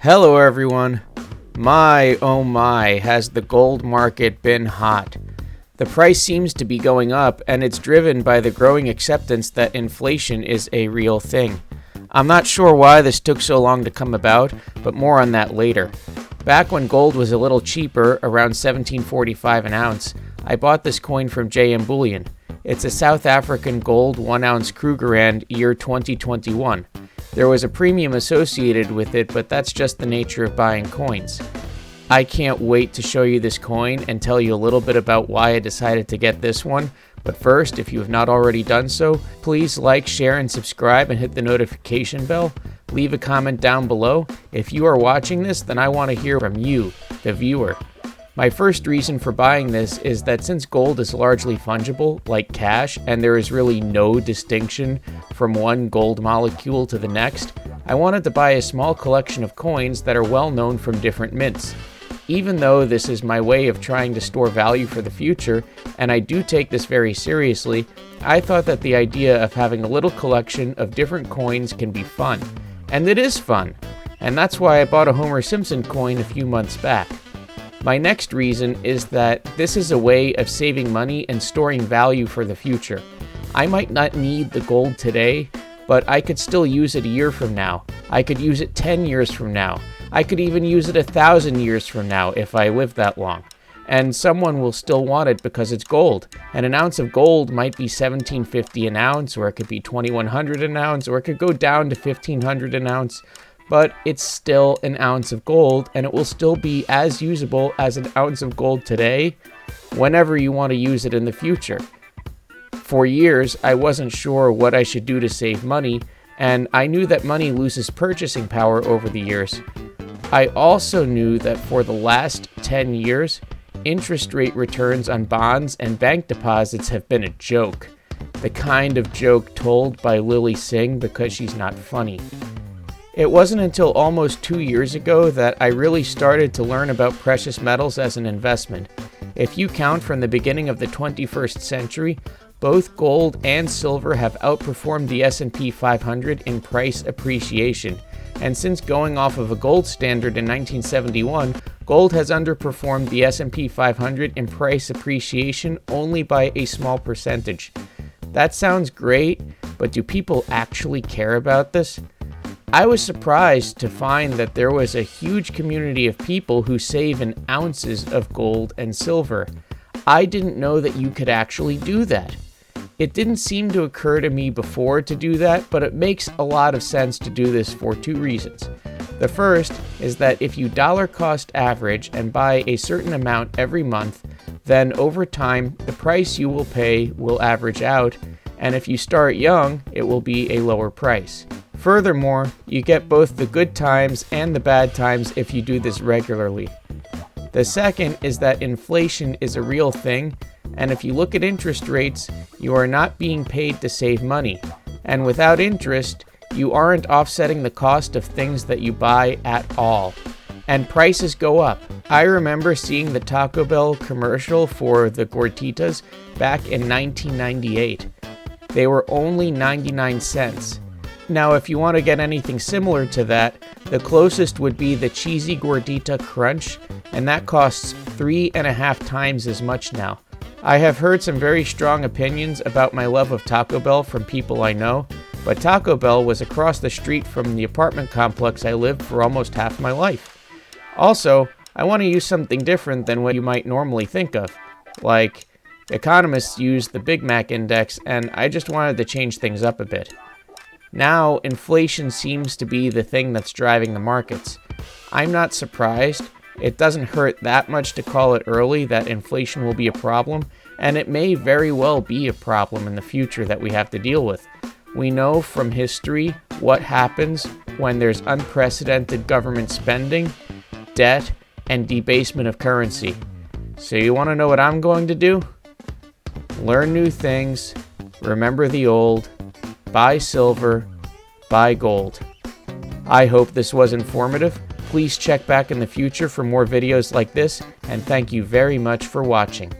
Hello everyone. My, oh my, has the gold market been hot. The price seems to be going up, and it's driven by the growing acceptance that inflation is a real thing. I'm not sure why this took so long to come about, but more on that later. Back when gold was a little cheaper, around $17.45 an ounce, I bought this coin from JM Bullion. It's a South African gold 1 ounce Krugerrand year 2021. There was a premium associated with it, but that's just the nature of buying coins. I can't wait to show you this coin and tell you a little bit about why I decided to get this one. But first, if you have not already done so, please like, share, and subscribe and hit the notification bell. Leave a comment down below. If you are watching this, then I want to hear from you, the viewer. My first reason for buying this is that since gold is largely fungible, like cash, and there is really no distinction from one gold molecule to the next, I wanted to buy a small collection of coins that are well known from different mints. Even though this is my way of trying to store value for the future, and I do take this very seriously, I thought that the idea of having a little collection of different coins can be fun. And it is fun, and that's why I bought a Homer Simpson coin a few months back. My next reason is that this is a way of saving money and storing value for the future. I might not need the gold today, but I could still use it a year from now. I could use it 10 years from now. I could even use it 1,000 years from now if I live that long. And someone will still want it because it's gold. And an ounce of gold might be $17.50 an ounce, or it could be $2,100 an ounce, or it could go down to $1,500 an ounce. But it's still an ounce of gold, and it will still be as usable as an ounce of gold today whenever you want to use it in the future. For years, I wasn't sure what I should do to save money, and I knew that money loses purchasing power over the years. I also knew that for the last 10 years, interest rate returns on bonds and bank deposits have been a joke. The kind of joke told by Lily Singh because she's not funny. It wasn't until almost 2 years ago that I really started to learn about precious metals as an investment. If you count from the beginning of the 21st century, both gold and silver have outperformed the S&P 500 in price appreciation. And since going off of a gold standard in 1971, gold has underperformed the S&P 500 in price appreciation only by a small percentage. That sounds great, but do people actually care about this? I was surprised to find that there was a huge community of people who save in ounces of gold and silver. I didn't know that you could actually do that. It didn't seem to occur to me before to do that, but it makes a lot of sense to do this for two reasons. The first is that if you dollar cost average and buy a certain amount every month, then over time, the price you will pay will average out, and if you start young, it will be a lower price. Furthermore, you get both the good times and the bad times if you do this regularly. The second is that inflation is a real thing, and if you look at interest rates, you are not being paid to save money. And without interest, you aren't offsetting the cost of things that you buy at all. And prices go up. I remember seeing the Taco Bell commercial for the gorditas back in 1998. They were only 99 cents. Now, if you want to get anything similar to that, the closest would be the cheesy gordita crunch, and that costs 3.5 times as much now. I have heard some very strong opinions about my love of Taco Bell from people I know, but Taco Bell was across the street from the apartment complex I lived for almost half my life. Also, I want to use something different than what you might normally think of. Like, economists use the Big Mac index, and I just wanted to change things up a bit. Now, inflation seems to be the thing that's driving the markets. I'm not surprised. It doesn't hurt that much to call it early that inflation will be a problem, and it may very well be a problem in the future that we have to deal with. We know from history what happens when there's unprecedented government spending, debt, and debasement of currency. So you want to know what I'm going to do? Learn new things, remember the old, buy silver, buy gold. I hope this was informative. Please check back in the future for more videos like this, and thank you very much for watching.